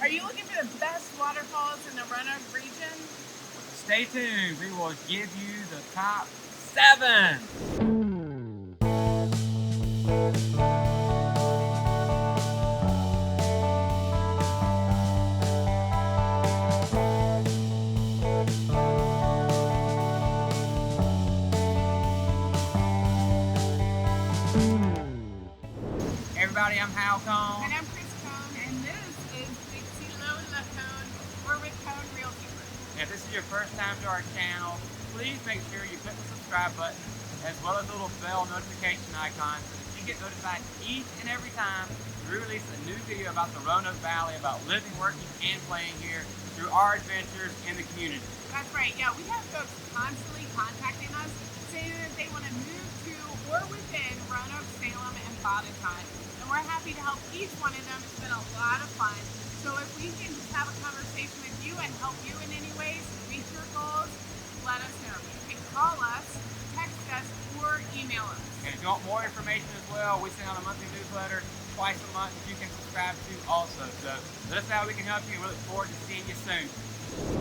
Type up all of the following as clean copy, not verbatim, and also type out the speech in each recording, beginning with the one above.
Are you looking for the best waterfalls in the Roanoke region? Stay tuned. We will give you the top 7. Everybody, I'm Hal Cone. And I'm Chris Cone, and this is the Salem Cone, or with Cone Realty Group. If this is your first time to our channel, please make sure you click the subscribe button as well as the little bell notification icon so that you get notified each and every time we release a new video about the Roanoke Valley, about living, working, and playing here through our adventures in the community. That's right. Yeah, we have folks constantly contacting us saying that they want to move to or within Roanoke, Salem, and Botetourt. And we're happy to help each one of them. It's been a lot of fun. So if we can just have a conversation with you and help you in any ways to reach your goals, let us know. You can call us, text us, or email us. And if you want more information as well, we send out a monthly newsletter twice a month that you can subscribe to also. So let us know how we can help you. We look forward to seeing you soon.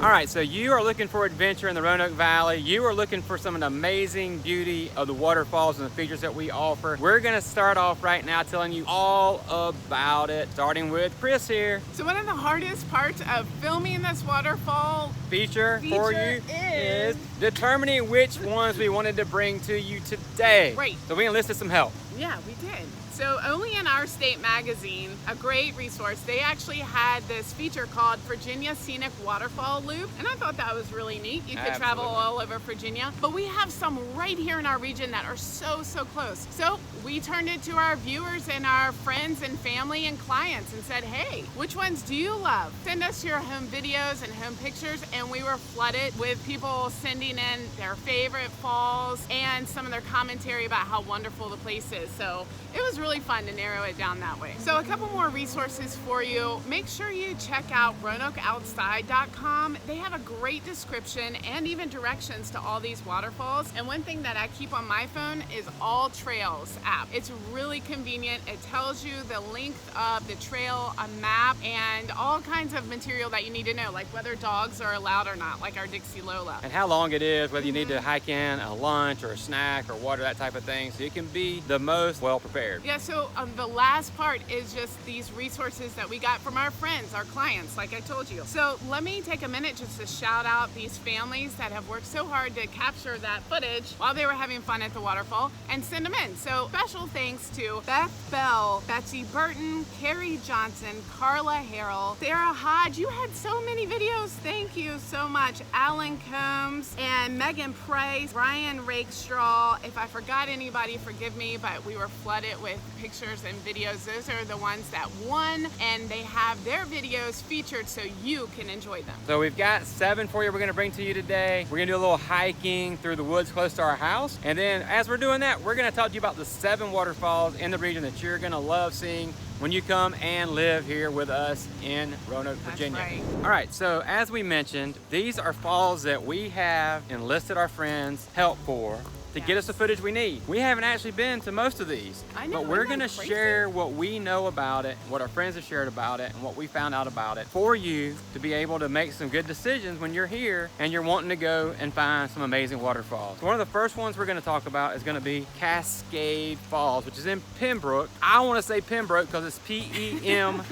All right, so you are looking for adventure in the Roanoke Valley. You are looking for some of the amazing beauty of the waterfalls and the features that we offer. We're gonna start off right now telling you all about it, starting with Chris here. So one of the hardest parts of filming this waterfall feature for you is determining which ones we wanted to bring to you today. Right. So we enlisted some help. Yeah, we did. So Only in Our State magazine, a great resource, they actually had this feature called Virginia Scenic Waterfall Loop. And I thought that was really neat. You could travel all over Virginia. But we have some right here in our region that are so close. So we turned it to our viewers and our friends and family and clients and said, hey, which ones do you love? Send us your home videos and home pictures. And we were flooded with people sending in their favorite falls and some of their commentary about how wonderful the place is. So it was really fun to narrow it down that way. So a couple more resources for you. Make sure you check out RoanokeOutside.com. They have a great description and even directions to all these waterfalls. And one thing that I keep on my phone is All Trails app. It's really convenient. It tells you the length of the trail, a map, and all kinds of material that you need to know, like whether dogs are allowed or not, like our Dixie Lola. And how long it is, whether you need to hike in a lunch or a snack or water, that type of thing. So you can be the most well prepared. Yeah, so the last part is just these resources that we got from our friends, our clients, like I told you. So let me take a minute just to shout out these families that have worked so hard to capture that footage while they were having fun at the waterfall and send them in. So special thanks to Beth Bell, Betsy Burton, Carrie Johnson, Carla Harrell, Sarah Hodge. You had so many videos. Thank you so much. Alan Combs and Megan Price, Brian Rakestraw. If I forgot anybody, forgive me, but we were flooded with pictures and videos. Those are the ones that won, and they have their videos featured so you can enjoy them. So we've got 7 for you we're gonna bring to you today. We're gonna do a little hiking through the woods close to our house. And then as we're doing that, we're gonna talk to you about the 7 waterfalls in the region that you're gonna love seeing when you come and live here with us in Roanoke, Virginia. That's right. All right, so as we mentioned, these are falls that we have enlisted our friends' help for to get us the footage we need. We haven't actually been to most of these, but we're gonna share what we know about it, what our friends have shared about it, and what we found out about it for you to be able to make some good decisions when you're here and you're wanting to go and find some amazing waterfalls. So one of the first ones we're gonna talk about is gonna be Cascade Falls, which is in Pembroke. I wanna say Pembroke because it's P-E-M-B-R-O-K-E,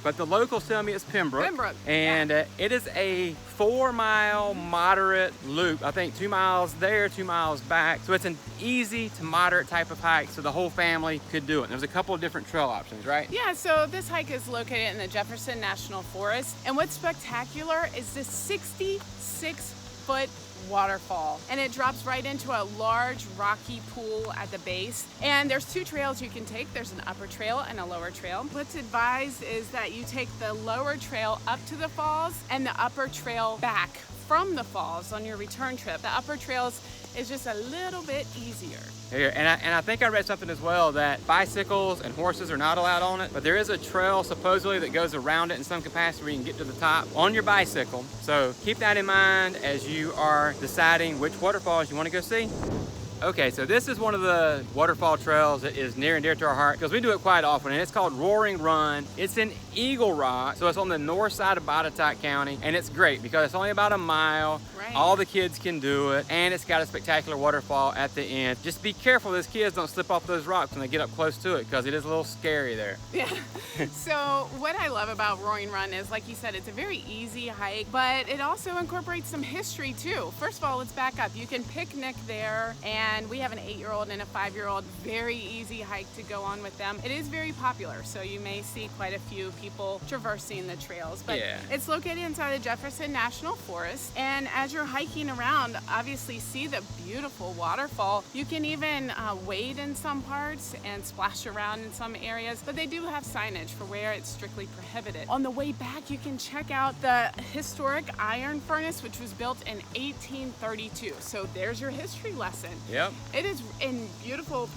but the locals tell me it's Pembroke. Pembroke. And it is a 4-mile moderate loop. I think 2 miles there, 2 miles back. So it's an easy to moderate type of hike, so the whole family could do it. And there's a couple of different trail options, right? Yeah, so this hike is located in the Jefferson National Forest. And what's spectacular is this 66-foot waterfall, and it drops right into a large rocky pool at the base. And there's 2 trails you can take. There's an upper trail and a lower trail. What's advised is that you take the lower trail up to the falls and the upper trail back from the falls on your return trip. The upper trails is just a little bit easier. Here, and I think I read something as well that bicycles and horses are not allowed on it, but there is a trail supposedly that goes around it in some capacity where you can get to the top on your bicycle. So keep that in mind as you are deciding which waterfalls you want to go see. Okay, so this is one of the waterfall trails that is near and dear to our heart because we do it quite often, and it's called Roaring Run. It's in Eagle Rock, so it's on the north side of Botetourt County, and it's great because it's only about a mile. Right. All the kids can do it, and it's got a spectacular waterfall at the end. Just be careful those kids don't slip off those rocks when they get up close to it because it is a little scary there. Yeah. So what I love about Roaring Run is, like you said, it's a very easy hike, but it also incorporates some history too. First of all, let's back up. You can picnic there, and we have an 8-year-old and a 5-year-old. Very easy hike to go on with them. It is very popular, so you may see quite a few people traversing the trails, but yeah. It's located inside the Jefferson National Forest, and as you're hiking around, obviously see the beautiful waterfall. You can even wade in some parts and splash around in some areas, but they do have signage for where it's strictly prohibited. On the way back, you can check out the historic iron furnace, which was built in 1832. So there's your history lesson. Yep. It is in beautiful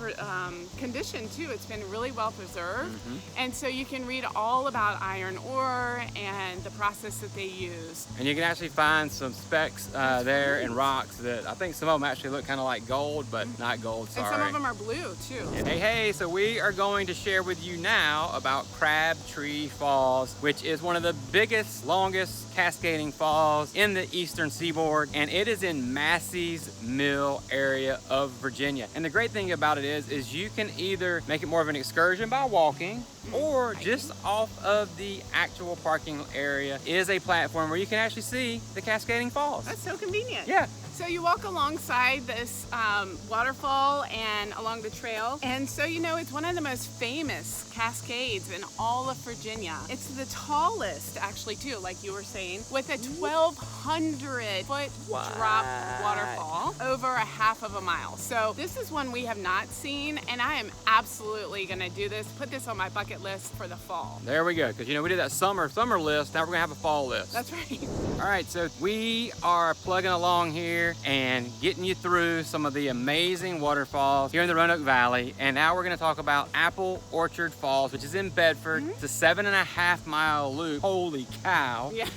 condition too. It's been really well preserved. And so you can read all about iron ore and the process that they used. And you can actually find some specks there and rocks that I think some of them actually look kind of like gold, but not gold, sorry. And some of them are blue too. Hey, so we are going to share with you now about Crabtree Falls, which is one of the biggest, longest cascading falls in the eastern seaboard, and it is in Massey's Mill area of Virginia. And the great thing about it is you can either make it more of an excursion by walking, or just off of the actual parking area is a platform where you can actually see the Cascading Falls. That's so convenient. Yeah. So you walk alongside this waterfall and along the trail, and so you know it's one of the most famous cascades in all of Virginia. It's the tallest, actually, too, like you were saying, with a 1,200-foot drop waterfall over a half of a mile. So this is one we have not seen, and I am absolutely gonna do this, put this on my bucket list for the fall. There we go, because you know we did that summer list, now we're gonna have a fall list. That's right. All right, so we are plugging along here and getting you through some of the amazing waterfalls here in the Roanoke Valley, and now we're gonna talk about Apple Orchard Falls, which is in Bedford. It's a 7.5-mile loop. Holy cow. Yeah.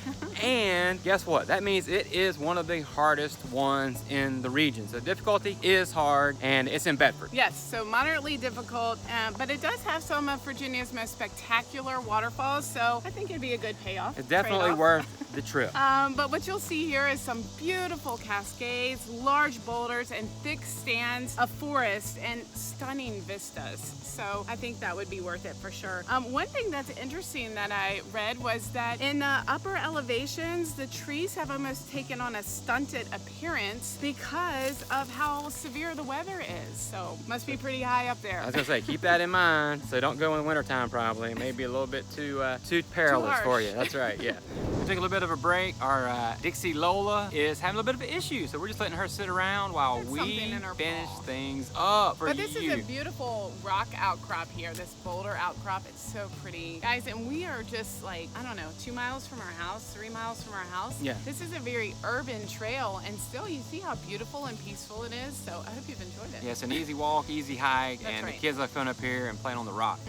And guess what? That means it is one of the hardest ones in the region. So difficulty is hard, and it's in Bedford. Yes, so moderately difficult, but it does have some of Virginia's most spectacular waterfalls, so I think it'd be a good payoff. It's definitely worth the trip. But what you'll see here is some beautiful cascades, large boulders, and thick stands of forest and stunning vistas. So I think that would be worth it for sure. One thing that's interesting that I read was that in the upper elevations, the trees have almost taken on a stunted appearance because of how severe the weather is. So must be pretty high up there. I was gonna say, keep that in mind. So don't go in the wintertime probably. It may be a little bit too perilous for you. That's right, yeah. We'll take a little bit of a break. Our Dixie Lola is having a little bit of an issue, so we're just letting her sit around while we finish things up for you. But this is a beautiful rock outcrop here, this boulder outcrop. It's so pretty. Guys, and we are just like, I don't know, 2 miles from our house, 3 miles from our house. Yeah. This is a very urban trail, and still you see how beautiful and peaceful it is, so I hope you've enjoyed it. Yeah, it's an easy walk, easy hike, That's and right. the kids are coming up here and playing on the rocks.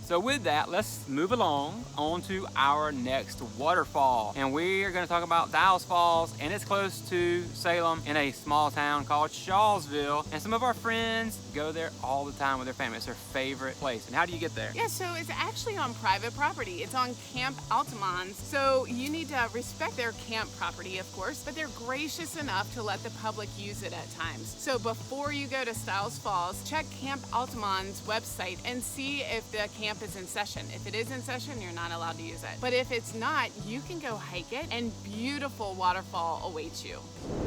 So with that, let's move along on to our next waterfall. And we are going to talk about Dallas Falls, and it's close to Salem in a small town called Shawsville. And some of our friends go there all the time with their family. It's their favorite place. And how do you get there? Yeah, so it's actually on private property. It's on Camp Altamont. So you need to respect their camp property, of course, but they're gracious enough to let the public use it at times. So before you go to Dallas Falls, check Camp Altamont's website and see if the camp is in session. If it is in session, you're not allowed to use it. But if it's not, you can go hike it, and beautiful waterfall awaits you.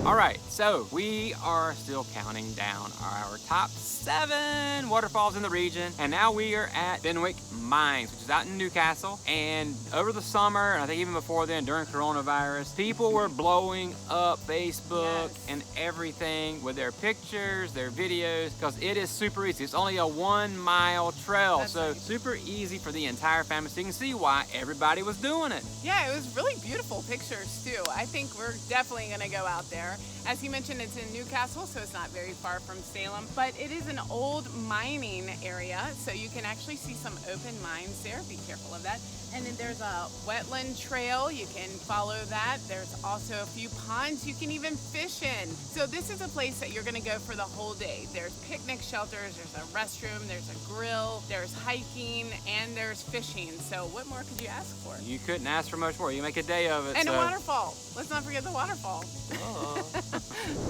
All right, so we are still counting down our top 7 waterfalls in the region, and now we are at Benwick Mines, which is out in Newcastle. And over the summer, and I think even before then, during coronavirus, people were blowing up Facebook and everything with their pictures, their videos, because it is super easy. It's only a 1-mile trail, so super easy for the entire family. So you can see why everybody was doing it. Yeah, Yeah, it was really beautiful pictures too. I think we're definitely gonna go out there. As he mentioned, it's in Newcastle, so it's not very far from Salem, but it is an old mining area, so you can actually see some open mines there. Be careful of that. And then there's a wetland trail. You can follow that. There's also a few ponds you can even fish in. So this is a place that you're gonna go for the whole day. There's picnic shelters, there's a restroom, there's a grill, there's hiking, and there's fishing. So what more could you ask for? You couldn't ask for much more. You make a day of it. And a waterfall. Let's not forget the waterfall.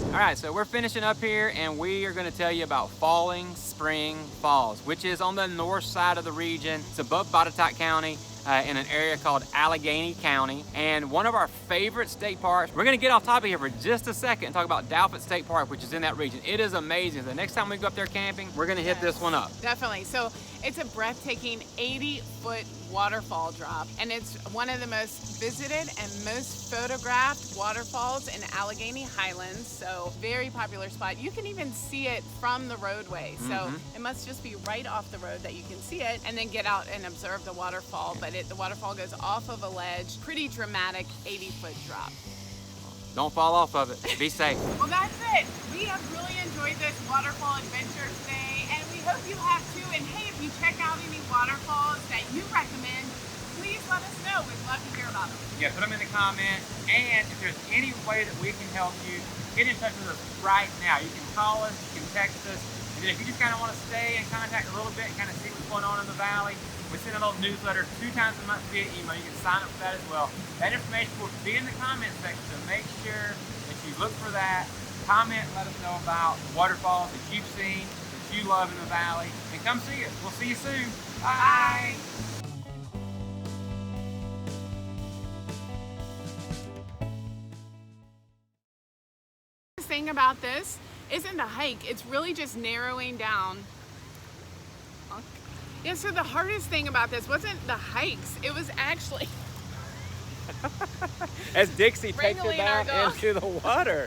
All right, so we're finishing up here, and we are going to tell you about Falling Spring Falls, which is on the north side of the region. It's above Botetourt County. In an area called Allegheny County, and one of our favorite state parks. We're gonna get off topic here for just a second and talk about Dalford State Park, which is in that region. It is amazing. The next time we go up there camping, we're gonna hit this one up. Definitely. So it's a breathtaking 80-foot waterfall drop, and it's one of the most visited and most photographed waterfalls in Allegheny Highlands. So very popular spot. You can even see it from the roadway. So it must just be right off the road that you can see it, and then get out and observe the waterfall. But the waterfall goes off of a ledge. Pretty dramatic 80-foot drop. Don't fall off of it. Be safe. Well, that's it. We have really enjoyed this waterfall adventure today, and we hope you have too. And hey, if you check out any waterfalls that you recommend, please let us know. We'd love to hear about them. Yeah, put them in the comments. And if there's any way that we can help you, get in touch with us right now. You can call us, you can text us. And then if you just kind of want to stay in contact a little bit and kind of see what's going on in the valley, we send a little newsletter 2 times a month via email. You can sign up for that as well. That information will be in the comment section, so make sure that you look for that. Comment, let us know about the waterfalls that you've seen, that you love in the valley, and come see us. We'll see you soon. Bye. The thing about this isn't the hike, it's really just narrowing down. Yeah, so the hardest thing about this wasn't the hikes, it was actually As Dixie takes it down into the water.